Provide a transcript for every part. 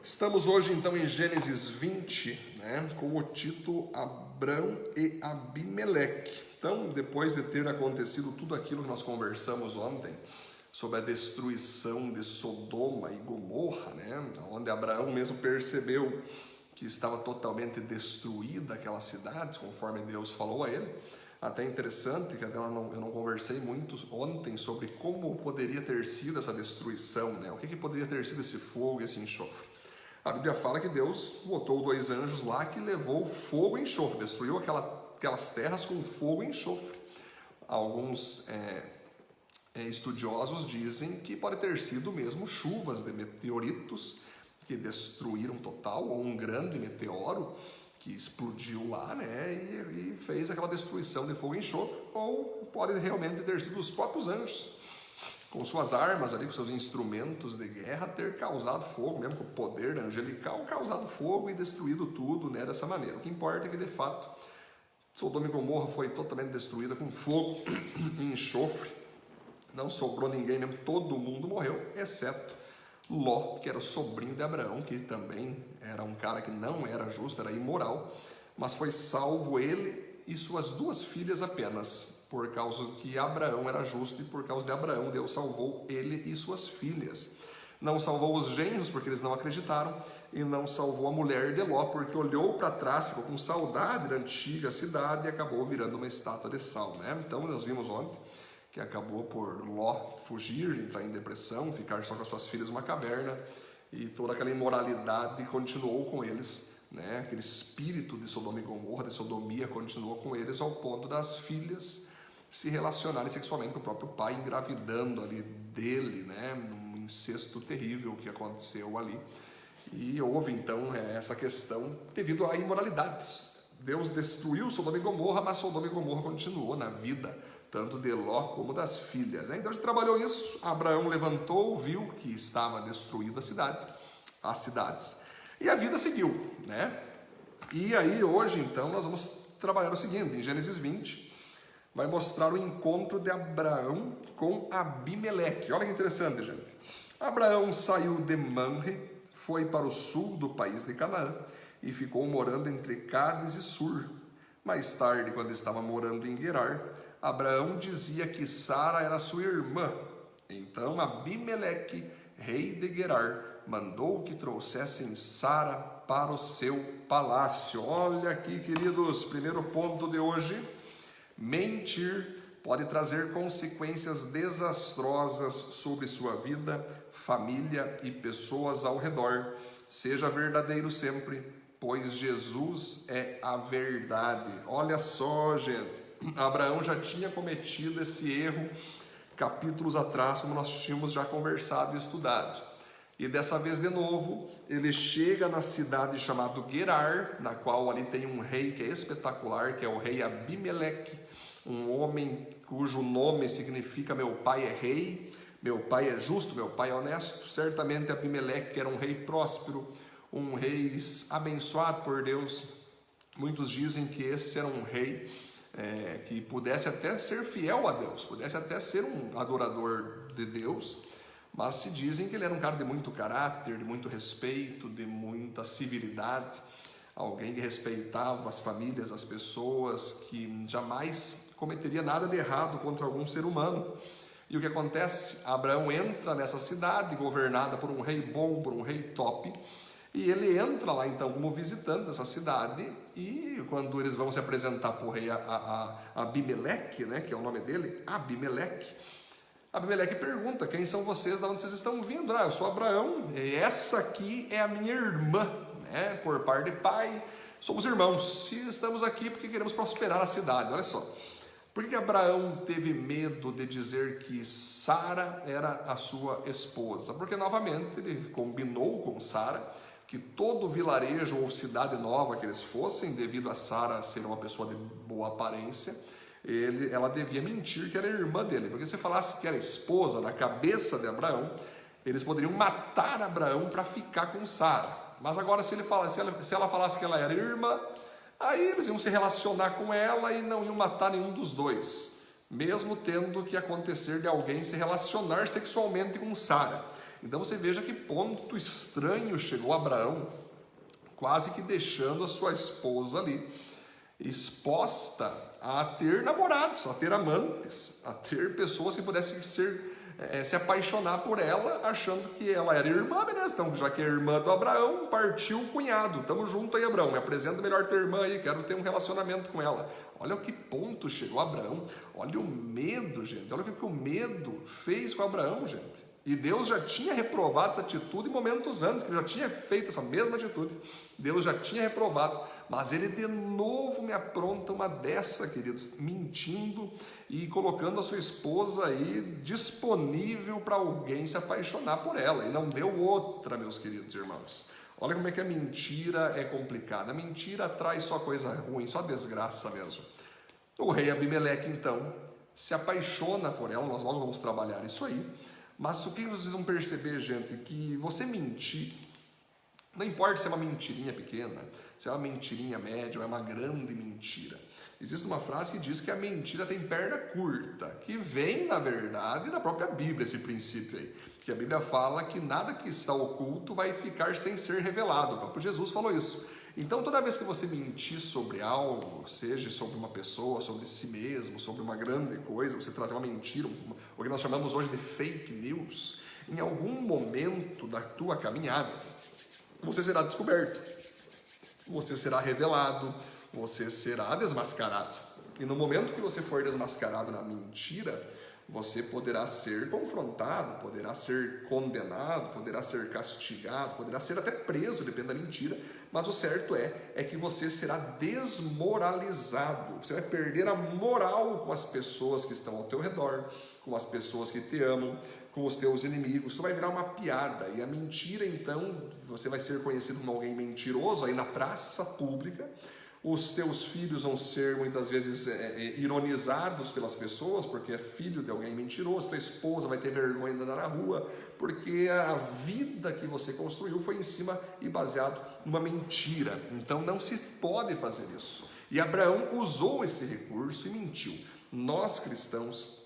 Estamos hoje então em Gênesis 20, com o título Abrão e Abimeleque. Então, depois de ter acontecido tudo aquilo que nós conversamos ontem, sobre a destruição de Sodoma e Gomorra, onde Abraão mesmo percebeu que estava totalmente destruída aquela cidade, conforme Deus falou a ele. Até interessante que eu não conversei muito ontem sobre como poderia ter sido essa destruição, o que poderia ter sido esse fogo e esse enxofre. A Bíblia fala que Deus botou 2 anjos lá que levou fogo e enxofre, destruiu aquelas terras com fogo e enxofre. Alguns estudiosos dizem que pode ter sido mesmo chuvas de meteoritos que destruíram total, ou um grande meteoro que explodiu lá, e fez aquela destruição de fogo e enxofre, ou pode realmente ter sido os próprios anjos, com suas armas ali, com seus instrumentos de guerra, ter causado fogo, mesmo com o poder angelical, causado fogo e destruído tudo, dessa maneira. O que importa é que, de fato, Sodoma e Gomorra foi totalmente destruída com fogo e enxofre. Não sobrou ninguém mesmo, todo mundo morreu, exceto Ló, que era o sobrinho de Abraão, que também era um cara que não era justo, era imoral, mas foi salvo ele e suas 2 filhas apenas, por causa que Abraão era justo e por causa de Abraão Deus salvou ele e suas filhas. Não salvou os genros porque eles não acreditaram, e não salvou a mulher de Ló porque olhou para trás, ficou com saudade da antiga cidade e acabou virando uma estátua de sal. Então nós vimos ontem que acabou por Ló fugir, entrar em depressão, ficar só com as suas filhas numa caverna, e toda aquela imoralidade continuou com eles, aquele espírito de Sodoma e Gomorra, de sodomia, continuou com eles ao ponto das filhas se relacionarem sexualmente com o próprio pai, engravidando ali dele, num incesto terrível que aconteceu ali. E houve então essa questão devido a imoralidades. Deus destruiu Sodoma e Gomorra, mas Sodoma e Gomorra continuou na vida, tanto de Ló como das filhas. Então a gente trabalhou isso. Abraão levantou, viu que estava destruída as cidades, e a vida seguiu, E aí hoje então nós vamos trabalhar o seguinte: em Gênesis 20 vai mostrar o encontro de Abraão com Abimeleque. Olha que interessante, gente. Abraão saiu de Mamre, foi para o sul do país de Canaã e ficou morando entre Cádiz e Sur. Mais tarde, quando estava morando em Gerar, Abraão dizia que Sara era sua irmã. Então Abimeleque, rei de Gerar, mandou que trouxessem Sara para o seu palácio. Olha aqui, queridos, primeiro ponto de hoje: mentir pode trazer consequências desastrosas sobre sua vida, família e pessoas ao redor. Seja verdadeiro sempre, pois Jesus é a verdade. Olha só, gente, Abraão já tinha cometido esse erro capítulos atrás, como nós tínhamos já conversado e estudado. E dessa vez, de novo, ele chega na cidade chamada Gerar, na qual ali tem um rei que é espetacular, que é o rei Abimeleque, um homem cujo nome significa meu pai é rei, meu pai é justo, meu pai é honesto. Certamente Abimeleque era um rei próspero, um rei abençoado por Deus. Muitos dizem que esse era um rei que pudesse até ser fiel a Deus, pudesse até ser um adorador de Deus, mas se dizem que ele era um cara de muito caráter, de muito respeito, de muita civilidade, alguém que respeitava as famílias, as pessoas, que jamais cometeria nada de errado contra algum ser humano. E o que acontece? Abraão entra nessa cidade governada por um rei bom, por um rei top, e ele entra lá então como visitante dessa cidade, e quando eles vão se apresentar para o rei Abimeleque, que é o nome dele, Abimeleque pergunta: quem são vocês, de onde vocês estão vindo? Eu sou Abraão, e essa aqui é a minha irmã, por parte de pai, somos irmãos, e estamos aqui porque queremos prosperar a cidade. Olha só, por que Abraão teve medo de dizer que Sara era a sua esposa? Porque novamente ele combinou com Sara que todo vilarejo ou cidade nova que eles fossem, devido a Sara ser uma pessoa de boa aparência, ela devia mentir que era irmã dele, porque se falasse que era esposa, na cabeça de Abraão, eles poderiam matar Abraão para ficar com Sara. Mas agora se ela falasse que ela era irmã, aí eles iam se relacionar com ela e não iam matar nenhum dos dois, mesmo tendo que acontecer de alguém se relacionar sexualmente com Sara. Então você veja que ponto estranho chegou Abraão, quase que deixando a sua esposa ali, exposta a ter namorados, a ter amantes, a ter pessoas que pudessem se apaixonar por ela, achando que ela era irmã, beleza? Então, já que é irmã do Abraão, partiu o cunhado. Tamo junto aí, Abraão. Me apresenta melhor tua irmã aí, quero ter um relacionamento com ela. Olha o que ponto chegou Abraão. Olha o medo, gente. Olha o que o medo fez com Abraão, gente. E Deus já tinha reprovado essa atitude em momentos antes, que ele já tinha feito essa mesma atitude. Deus já tinha reprovado, mas ele de novo me apronta uma dessa, queridos, mentindo e colocando a sua esposa aí disponível para alguém se apaixonar por ela. E não deu outra, meus queridos irmãos. Olha como é que a mentira é complicada. A mentira traz só coisa ruim, só desgraça mesmo. O rei Abimeleque, então, se apaixona por ela. Nós logo vamos trabalhar isso aí. Mas o que vocês vão perceber, gente, que você mentir, não importa se é uma mentirinha pequena, se é uma mentirinha média ou é uma grande mentira. Existe uma frase que diz que a mentira tem perna curta, que vem, na verdade, da própria Bíblia, esse princípio aí. Que a Bíblia fala que nada que está oculto vai ficar sem ser revelado. O próprio Jesus falou isso. Então, toda vez que você mentir sobre algo, seja sobre uma pessoa, sobre si mesmo, sobre uma grande coisa, você trazer uma mentira, o que nós chamamos hoje de fake news, em algum momento da tua caminhada, você será descoberto, você será revelado, você será desmascarado. E no momento que você for desmascarado na mentira, você poderá ser confrontado, poderá ser condenado, poderá ser castigado, poderá ser até preso, depende da mentira, mas o certo é que você será desmoralizado, você vai perder a moral com as pessoas que estão ao teu redor, com as pessoas que te amam, com os teus inimigos, isso vai virar uma piada, e a mentira então, você vai ser conhecido como alguém mentiroso aí na praça pública. Os teus filhos vão ser muitas vezes ironizados pelas pessoas, porque é filho de alguém mentiroso. Tua esposa vai ter vergonha de andar na rua, porque a vida que você construiu foi em cima e baseado numa mentira. Então não se pode fazer isso. E Abraão usou esse recurso e mentiu. Nós cristãos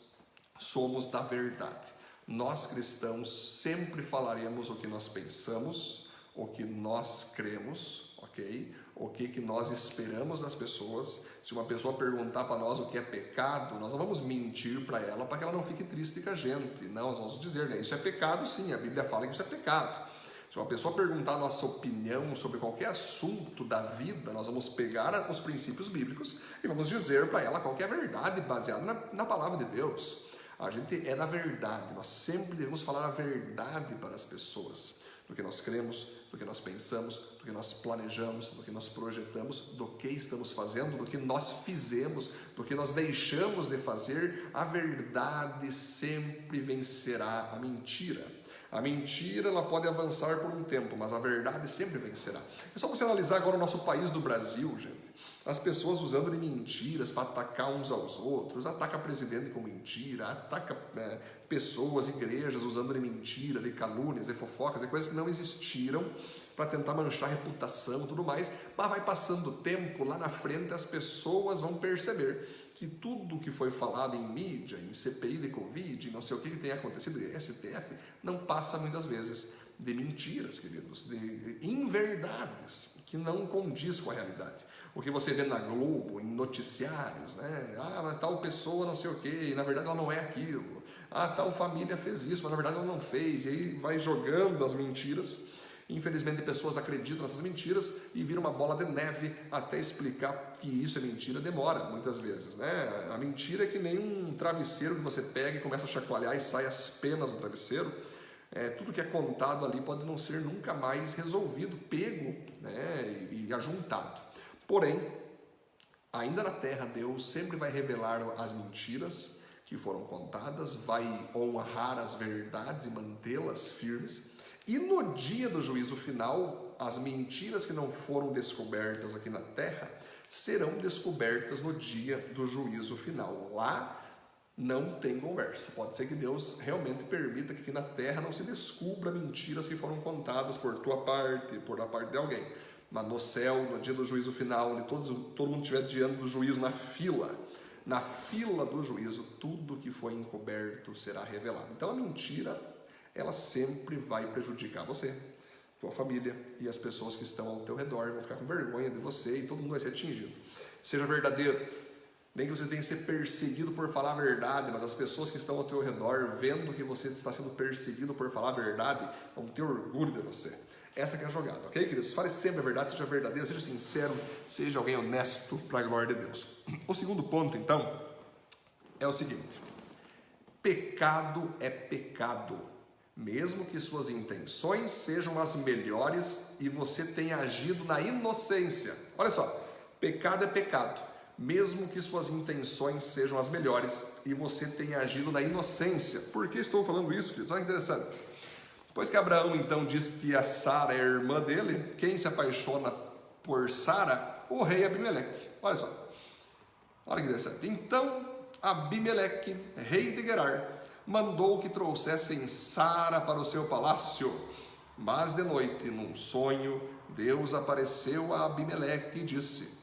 somos da verdade. Nós cristãos sempre falaremos o que nós pensamos, o que nós cremos, ok? O que nós esperamos das pessoas. Se uma pessoa perguntar para nós o que é pecado, nós não vamos mentir para ela que ela não fique triste com a gente. Não, nós vamos dizer, né? Isso é pecado sim, a Bíblia fala que isso é pecado. Se uma pessoa perguntar a nossa opinião sobre qualquer assunto da vida, nós vamos pegar os princípios bíblicos e vamos dizer para ela qual que é a verdade baseada na palavra de Deus. A gente é da verdade, nós sempre devemos falar a verdade para as pessoas. Do que nós cremos, do que nós pensamos, do que nós planejamos, do que nós projetamos, do que estamos fazendo, do que nós fizemos, do que nós deixamos de fazer, a verdade sempre vencerá a mentira. A mentira ela pode avançar por um tempo, mas a verdade sempre vencerá. É só você analisar agora o nosso país do Brasil, gente. As pessoas usando de mentiras para atacar uns aos outros, ataca presidente com mentira, ataca pessoas, igrejas usando de mentira, de calúnias, de fofocas, de coisas que não existiram para tentar manchar a reputação e tudo mais, mas vai passando o tempo, lá na frente as pessoas vão perceber que tudo que foi falado em mídia, em CPI de Covid, não sei o que tem acontecido, STF, não passa muitas vezes de mentiras, queridos, de inverdades que não condiz com a realidade. O que você vê na Globo, em noticiários, né? Ah, tal pessoa não sei o que, e na verdade ela não é aquilo. Ah, tal família fez isso, mas na verdade ela não fez. E aí vai jogando as mentiras. Infelizmente pessoas acreditam nessas mentiras e vira uma bola de neve até explicar que isso é mentira, demora muitas vezes, né? A mentira é que nem um travesseiro que você pega e começa a chacoalhar e sai as penas do travesseiro. Tudo que é contado ali pode não ser nunca mais resolvido, pego, né, e ajuntado. Porém, ainda na terra, Deus sempre vai revelar as mentiras que foram contadas, vai honrar as verdades e mantê-las firmes. E no dia do juízo final, as mentiras que não foram descobertas aqui na terra serão descobertas no dia do juízo final. Lá não tem conversa. Pode ser que Deus realmente permita que aqui na terra não se descubra mentiras que foram contadas por tua parte, por da parte de alguém. Mas no céu, no dia do juízo final, onde todo mundo estiver diante do juízo na fila do juízo, tudo que foi encoberto será revelado. Então a mentira, ela sempre vai prejudicar você, tua família e as pessoas que estão ao teu redor vão ficar com vergonha de você e todo mundo vai ser atingido. Seja verdadeiro, nem que você tenha que ser perseguido por falar a verdade, mas as pessoas que estão ao teu redor, vendo que você está sendo perseguido por falar a verdade, vão ter orgulho de você. Essa que é a jogada, ok, queridos? Fale sempre a verdade, seja verdadeiro, seja sincero, seja alguém honesto para a glória de Deus. O segundo ponto, então, é o seguinte: pecado é pecado, mesmo que suas intenções sejam as melhores e você tenha agido na inocência. Olha só, pecado é pecado, mesmo que suas intenções sejam as melhores e você tenha agido na inocência. Por que estou falando isso, queridos? Olha que interessante. Depois que Abraão então disse que a Sara é a irmã dele, quem se apaixona por Sara? O rei Abimeleque. Olha só, olha que interessante. Então Abimeleque, rei de Gerar, mandou que trouxessem Sara para o seu palácio. Mas de noite, num sonho, Deus apareceu a Abimeleque e disse: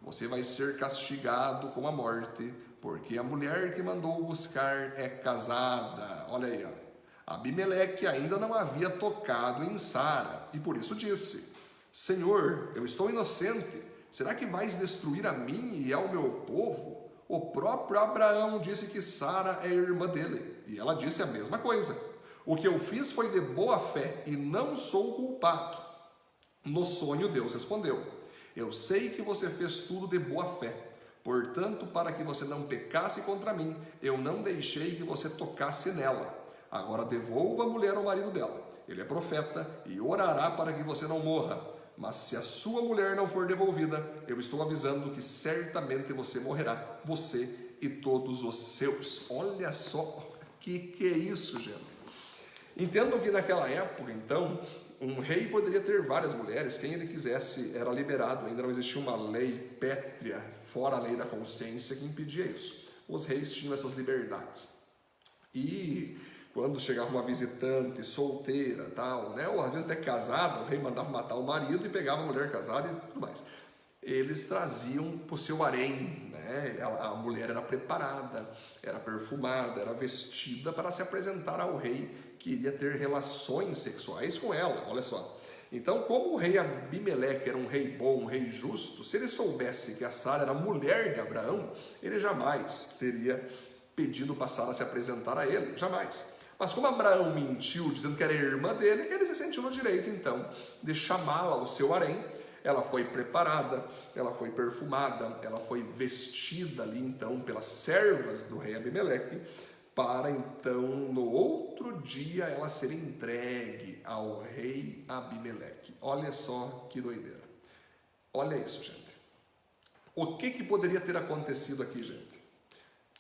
você vai ser castigado com a morte, porque a mulher que mandou buscar é casada. Olha aí, ó. Abimeleque ainda não havia tocado em Sara, e por isso disse: Senhor, eu estou inocente, será que vais destruir a mim e ao meu povo? O próprio Abraão disse que Sara é irmã dele, e ela disse a mesma coisa. O que eu fiz foi de boa fé, e não sou culpado. No sonho Deus respondeu: eu sei que você fez tudo de boa fé, portanto, para que você não pecasse contra mim, eu não deixei que você tocasse nela. Agora devolva a mulher ao marido dela. Ele é profeta e orará para que você não morra. Mas se a sua mulher não for devolvida, eu estou avisando que certamente você morrerá, você e todos os seus. Olha só, que é isso, gente? Entendam que naquela época, então, um rei poderia ter várias mulheres, quem ele quisesse era liberado, ainda não existia uma lei pétrea, fora a lei da consciência, que impedia isso. Os reis tinham essas liberdades. E quando chegava uma visitante solteira, tal, né, ou às vezes até casada, o rei mandava matar o marido e pegava a mulher casada e tudo mais. Eles traziam para o seu harém, né? A mulher era preparada, era perfumada, era vestida para se apresentar ao rei que iria ter relações sexuais com ela, olha só. Então, como o rei Abimeleque era um rei bom, um rei justo, se ele soubesse que a Sara era mulher de Abraão, ele jamais teria pedido para Sara se apresentar a ele, jamais. Mas como Abraão mentiu, dizendo que era irmã dele, ele se sentiu no direito, então, de chamá-la ao seu harém. Ela foi preparada, ela foi perfumada, ela foi vestida ali, então, pelas servas do rei Abimeleque, para, então, no outro dia, ela ser entregue ao rei Abimeleque. Olha só que doideira. Olha isso, gente. O que poderia ter acontecido aqui, gente?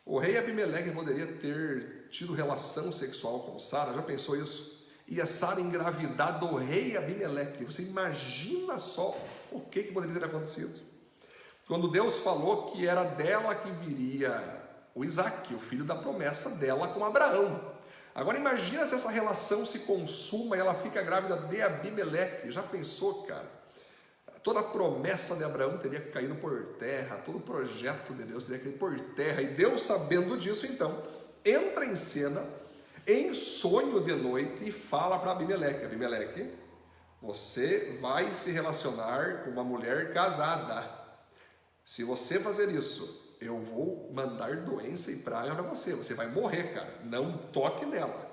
O rei Abimeleque poderia ter tido relação sexual com Sara, já pensou isso? E a Sara engravidar do rei Abimeleque. Você imagina só o que poderia ter acontecido? Quando Deus falou que era dela que viria o Isaac, o filho da promessa dela com Abraão. Agora imagina se essa relação se consuma e ela fica grávida de Abimeleque. Já pensou, cara? Toda a promessa de Abraão teria caído por terra, todo o projeto de Deus teria caído por terra, e Deus, sabendo disso, então, entra em cena, em sonho de noite, e fala para Abimeleque: Abimeleque, você vai se relacionar com uma mulher casada. Se você fazer isso, eu vou mandar doença e praga para você, você vai morrer, cara, não toque nela.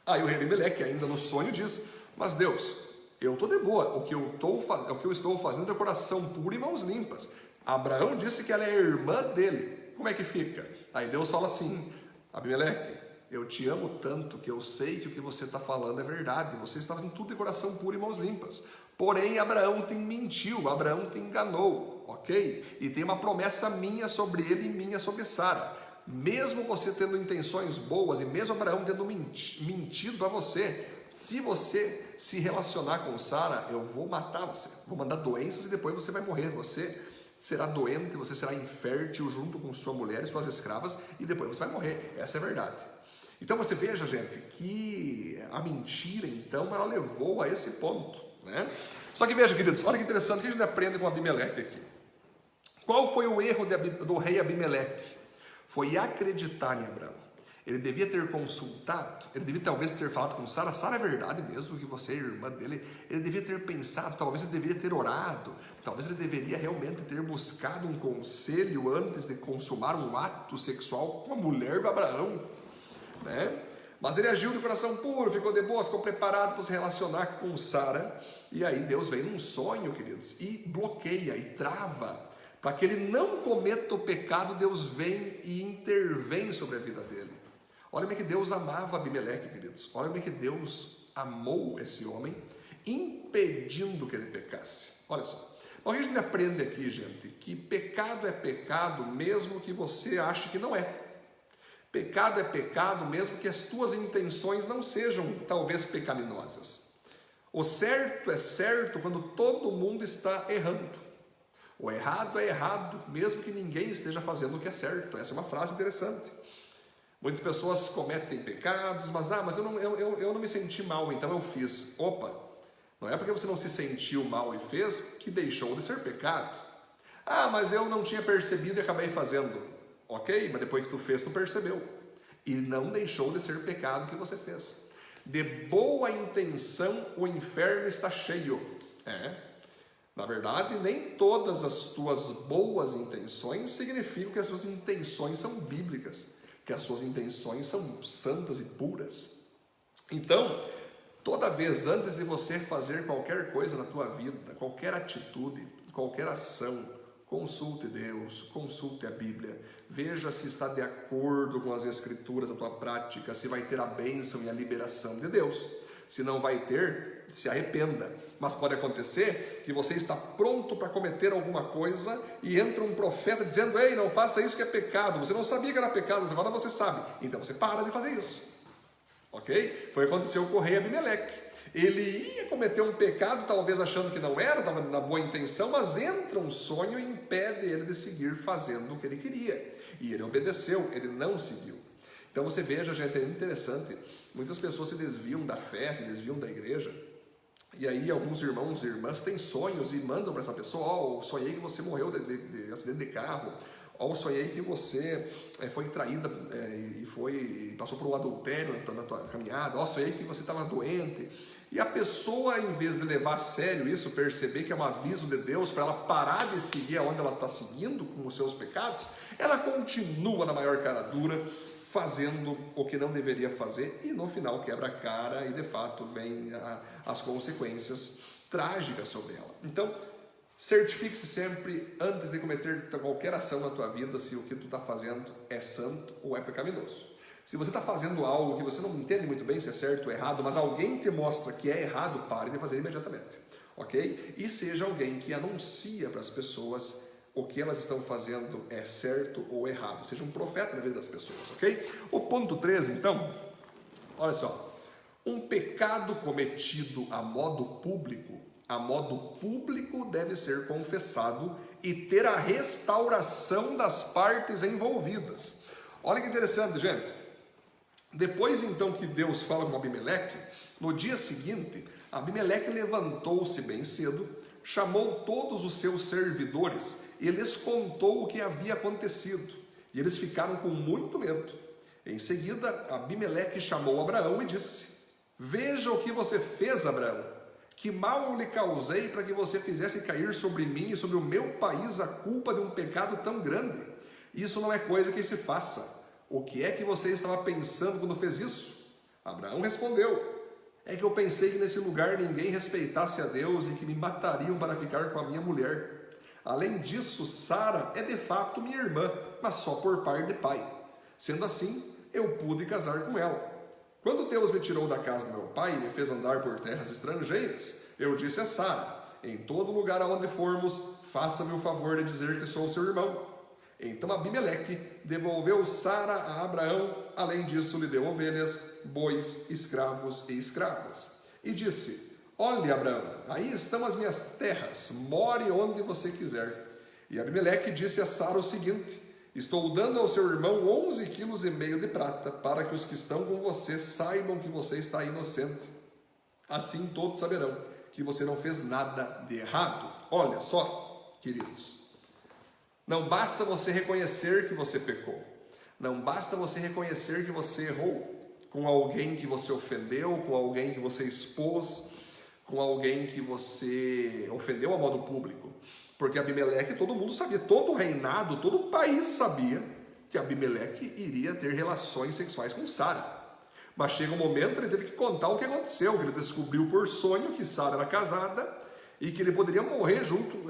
Aí o rei Abimeleque, ainda no sonho, diz: mas Deus, eu estou de boa, o que eu estou fazendo é coração puro e mãos limpas. Abraão disse que ela é irmã dele, como é que fica? Aí Deus fala assim: Abimeleque, eu te amo tanto que eu sei que o que você está falando é verdade, você está fazendo tudo de coração puro e mãos limpas. Porém, Abraão te mentiu, Abraão te enganou, ok? E tem uma promessa minha sobre ele e minha sobre Sara. Mesmo você tendo intenções boas e mesmo Abraão tendo mentido para você, se você se relacionar com Sara, eu vou matar você, vou mandar doenças e depois você vai morrer, você será doente, você será infértil junto com sua mulher e suas escravas e depois você vai morrer, essa é a verdade. Então você veja, gente, que a mentira, então, ela levou a esse ponto, né? Só que veja, queridos, olha que interessante, o que a gente aprende com Abimeleque aqui. Qual foi o erro do rei Abimeleque? Foi acreditar em Abraão. Ele devia ter consultado, ele devia talvez ter falado com Sara, Sara, é verdade mesmo que você é irmã dele? Ele devia ter pensado, talvez ele deveria ter orado, talvez ele deveria realmente ter buscado um conselho antes de consumar um ato sexual com a mulher do Abraão, né? Mas ele agiu de coração puro, ficou de boa, ficou preparado para se relacionar com Sara, e aí Deus vem num sonho, queridos, e bloqueia, e trava, para que ele não cometa o pecado. Deus vem e intervém sobre a vida dele. Olha bem que Deus amava Abimeleque, queridos. Olha bem que Deus amou esse homem, impedindo que ele pecasse. Olha só. O que a gente aprende aqui, gente, que pecado é pecado mesmo que você ache que não é. Pecado é pecado mesmo que as tuas intenções não sejam, talvez, pecaminosas. O certo é certo quando todo mundo está errando. O errado é errado mesmo que ninguém esteja fazendo o que é certo. Essa é uma frase interessante. Muitas pessoas cometem pecados, mas eu não me senti mal, então eu fiz. Opa, não é porque você não se sentiu mal e fez que deixou de ser pecado. Ah, mas eu não tinha percebido e acabei fazendo. Ok, mas depois que tu fez, tu percebeu. E não deixou de ser pecado que você fez. De boa intenção, o inferno está cheio. Na verdade, nem todas as tuas boas intenções significam que as suas intenções são bíblicas, que as suas intenções são santas e puras. Então, toda vez antes de você fazer qualquer coisa na tua vida, qualquer atitude, qualquer ação, consulte Deus, consulte a Bíblia, veja se está de acordo com as Escrituras a tua prática, se vai ter a bênção e a liberação de Deus. Se não vai ter, se arrependa. Mas pode acontecer que você está pronto para cometer alguma coisa e entra um profeta dizendo: ei, não faça isso que é pecado. Você não sabia que era pecado, mas agora você sabe. Então você para de fazer isso. Ok? Foi o que aconteceu com o rei Abimeleque. Ele ia cometer um pecado, talvez achando que não era, estava na boa intenção, mas entra um sonho e impede ele de seguir fazendo o que ele queria. E ele obedeceu, ele não seguiu. Então você veja, gente, é interessante, muitas pessoas se desviam da fé, se desviam da igreja, e aí alguns irmãos e irmãs têm sonhos e mandam para essa pessoa: sonhei que você morreu de acidente de carro, sonhei que você foi traída e passou por um adultério na tua caminhada, sonhei que você estava doente. E a pessoa, em vez de levar a sério isso, perceber que é um aviso de Deus para ela parar de seguir aonde ela está seguindo com os seus pecados, ela continua na maior cara dura, fazendo o que não deveria fazer, e no final quebra a cara e de fato vem as consequências trágicas sobre ela. Então, certifique-se sempre antes de cometer qualquer ação na tua vida se o que tu está fazendo é santo ou é pecaminoso. Se você está fazendo algo que você não entende muito bem se é certo ou errado, mas alguém te mostra que é errado, pare de fazer imediatamente, ok? E seja alguém que anuncia para as pessoas o que elas estão fazendo é certo ou errado. Seja um profeta na vida das pessoas, ok? O ponto 13, então, olha só. Um pecado cometido a modo público deve ser confessado e ter a restauração das partes envolvidas. Olha que interessante, gente. Depois, então, que Deus fala com Abimeleque, no dia seguinte, Abimeleque levantou-se bem cedo, chamou todos os seus servidores e lhes contou o que havia acontecido. E eles ficaram com muito medo. Em seguida, Abimeleque chamou Abraão e disse: veja o que você fez, Abraão. Que mal eu lhe causei para que você fizesse cair sobre mim e sobre o meu país a culpa de um pecado tão grande? Isso não é coisa que se faça. O que é que você estava pensando quando fez isso? Abraão respondeu: é que eu pensei que nesse lugar ninguém respeitasse a Deus e que me matariam para ficar com a minha mulher. Além disso, Sara é de fato minha irmã, mas só por parte de pai. Sendo assim, eu pude casar com ela. Quando Deus me tirou da casa do meu pai e me fez andar por terras estrangeiras, eu disse a Sara: em todo lugar aonde formos, faça-me o favor de dizer que sou seu irmão. Então Abimeleque devolveu Sara a Abraão, além disso lhe deu ovelhas, bois, escravos e escravas. E disse: olhe, Abraão, aí estão as minhas terras, more onde você quiser. E Abimeleque disse a Sara o seguinte: estou dando ao seu irmão 11,5 quilos de prata, para que os que estão com você saibam que você está inocente. Assim todos saberão que você não fez nada de errado. Olha só, queridos, não basta você reconhecer que você pecou. Não basta você reconhecer que você errou com alguém que você ofendeu, com alguém que você expôs, com alguém que você ofendeu a modo público. Porque Abimeleque, todo mundo sabia, todo o reinado, todo o país sabia que Abimeleque iria ter relações sexuais com Sara. Mas chega um momento, ele teve que contar o que aconteceu, que ele descobriu por sonho que Sara era casada e que ele poderia morrer junto,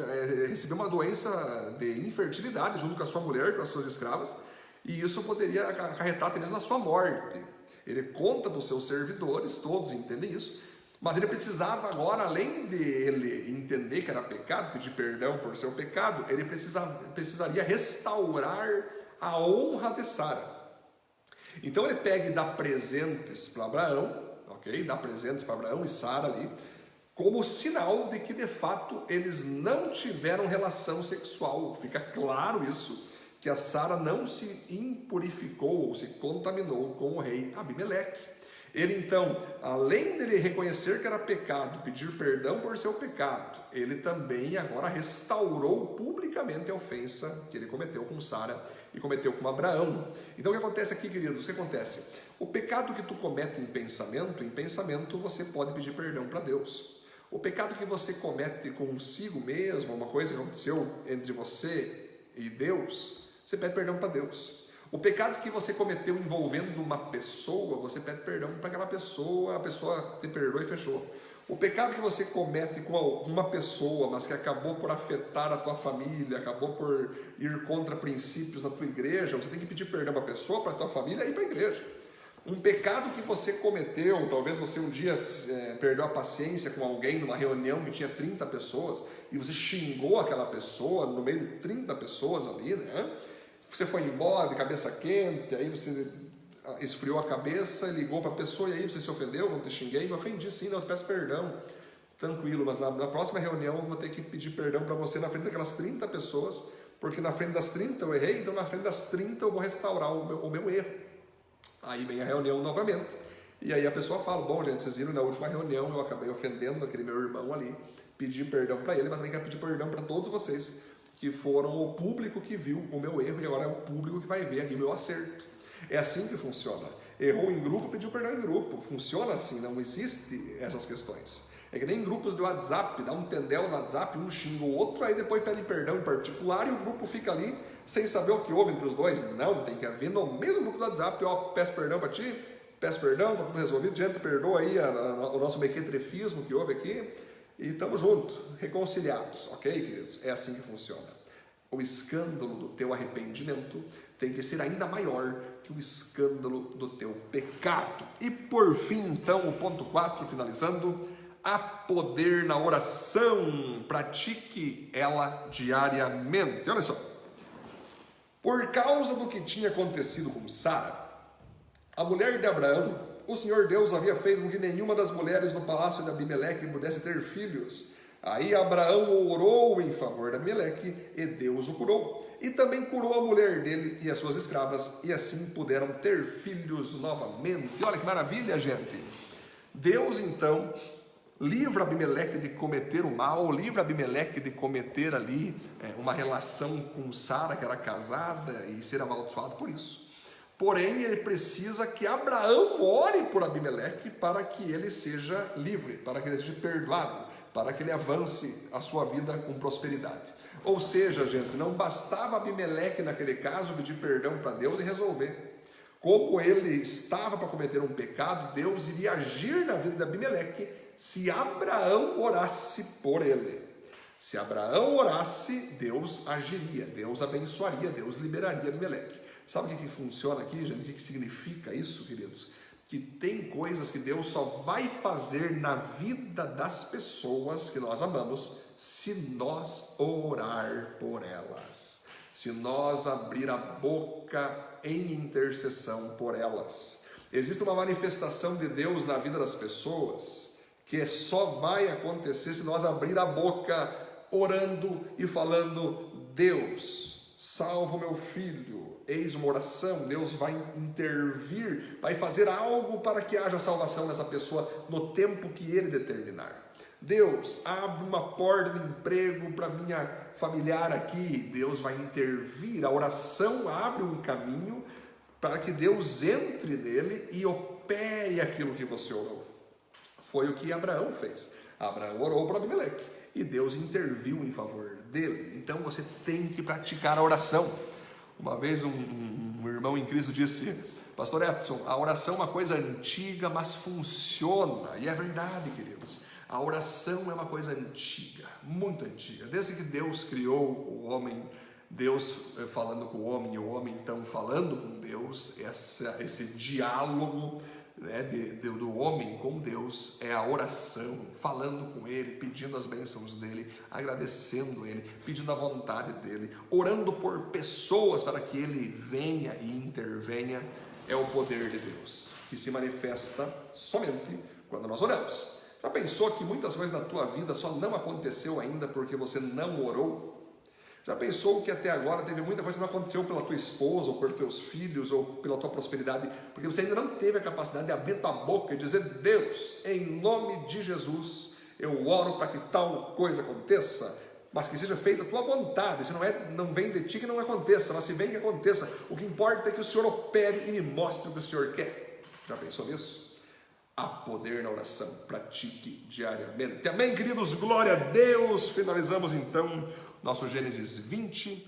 receber uma doença de infertilidade junto com a sua mulher, com as suas escravas, e isso poderia acarretar até mesmo na sua morte. Ele conta para os seus servidores, todos entendem isso, mas ele precisava agora, além de ele entender que era pecado, pedir perdão por seu pecado, ele precisaria restaurar a honra de Sara. Então ele pega e dá presentes para Abraão, ok? Dá presentes para Abraão e Sara ali, como sinal de que de fato eles não tiveram relação sexual. Fica claro isso, que a Sara não se impurificou ou se contaminou com o rei Abimeleque. Ele então, além dele reconhecer que era pecado, pedir perdão por seu pecado, ele também agora restaurou publicamente a ofensa que ele cometeu com Sara e cometeu com Abraão. Então o que acontece aqui, queridos? O que acontece? O pecado que tu comete em pensamento você pode pedir perdão para Deus. O pecado que você comete consigo mesmo, uma coisa que aconteceu entre você e Deus, você pede perdão para Deus. O pecado que você cometeu envolvendo uma pessoa, você pede perdão para aquela pessoa, a pessoa te perdoa e fechou. O pecado que você comete com uma pessoa, mas que acabou por afetar a tua família, acabou por ir contra princípios na tua igreja, você tem que pedir perdão para a pessoa, para a tua família e para a igreja. Um pecado que você cometeu, talvez você um dia perdeu a paciência com alguém numa reunião que tinha 30 pessoas e você xingou aquela pessoa no meio de 30 pessoas ali, né? Você foi embora de cabeça quente, aí você esfriou a cabeça, ligou para a pessoa e aí você se ofendeu, não te xinguei, me ofendi sim, não, eu peço perdão, tranquilo, mas na próxima reunião eu vou ter que pedir perdão para você na frente daquelas 30 pessoas, porque na frente das 30 eu errei, então na frente das 30 eu vou restaurar o meu erro. Aí vem a reunião novamente, e aí a pessoa fala, bom gente, vocês viram na última reunião eu acabei ofendendo aquele meu irmão ali, pedi perdão para ele, mas também quero pedir perdão para todos vocês, que foram o público que viu o meu erro, e agora é o público que vai ver aqui o meu acerto. É assim que funciona. Errou em grupo, pediu perdão em grupo. Funciona assim, não existe essas questões. É que nem grupos do WhatsApp, dá um tendel no WhatsApp, um xinga o outro, aí depois pede perdão em particular e o grupo fica ali sem saber o que houve entre os dois. Não, tem que haver no meio do grupo do WhatsApp, ó, peço perdão para ti, peço perdão, tá tudo resolvido, gente, perdoa aí o nosso mequetrefismo que houve aqui, e estamos juntos, reconciliados, ok, queridos? É assim que funciona. O escândalo do teu arrependimento tem que ser ainda maior que o escândalo do teu pecado. E por fim, então, o ponto 4, finalizando, há poder na oração, pratique ela diariamente. Olha só, por causa do que tinha acontecido com Sara, a mulher de Abraão, o Senhor Deus havia feito com que nenhuma das mulheres no palácio de Abimeleque pudesse ter filhos. Aí Abraão orou em favor de Abimeleque e Deus o curou. E também curou a mulher dele e as suas escravas, e assim puderam ter filhos novamente. E olha que maravilha, gente! Deus então livra Abimeleque de cometer o mal, livra Abimeleque de cometer ali uma relação com Sara, que era casada, e ser amaldiçoado por isso. Porém, ele precisa que Abraão ore por Abimeleque para que ele seja livre, para que ele seja perdoado, para que ele avance a sua vida com prosperidade. Ou seja, gente, não bastava Abimeleque naquele caso pedir perdão para Deus e resolver. Como ele estava para cometer um pecado, Deus iria agir na vida de Abimeleque se Abraão orasse por ele. Se Abraão orasse, Deus agiria, Deus abençoaria, Deus liberaria Abimeleque. Sabe o que funciona aqui, gente? O que significa isso, queridos? Que tem coisas que Deus só vai fazer na vida das pessoas que nós amamos se nós orar por elas, se nós abrir a boca em intercessão por elas. Existe uma manifestação de Deus na vida das pessoas que só vai acontecer se nós abrir a boca orando e falando: Deus, salva o meu filho. Eis uma oração, Deus vai intervir, vai fazer algo para que haja salvação nessa pessoa no tempo que Ele determinar. Deus, abre uma porta de emprego para minha familiar aqui. Deus vai intervir, a oração abre um caminho para que Deus entre nele e opere aquilo que você orou. Foi o que Abraão fez. Abraão orou para Abimeleque e Deus interviu em favor dele. Então você tem que praticar a oração. Uma vez um irmão em Cristo disse: Pastor Edson, a oração é uma coisa antiga, mas funciona. E é verdade, queridos. A oração é uma coisa antiga, muito antiga. Desde que Deus criou o homem, Deus falando com o homem e o homem então falando com Deus, esse diálogo, né, do homem com Deus é a oração, falando com Ele, pedindo as bênçãos dEle, agradecendo Ele, pedindo a vontade dEle, orando por pessoas para que Ele venha e intervenha. É o poder de Deus que se manifesta somente quando nós oramos. Já pensou que muitas coisas na tua vida só não aconteceu ainda porque você não orou? Já pensou que até agora teve muita coisa que não aconteceu pela tua esposa, ou pelos teus filhos, ou pela tua prosperidade, porque você ainda não teve a capacidade de abrir tua boca e dizer: Deus, em nome de Jesus, eu oro para que tal coisa aconteça, mas que seja feita a tua vontade. Se não vem de ti, que não aconteça, mas se vem, que aconteça. O que importa é que o Senhor opere e me mostre o que o Senhor quer. Já pensou nisso? Há poder na oração, pratique diariamente. Amém, queridos? Glória a Deus. Finalizamos então nosso Gênesis 20.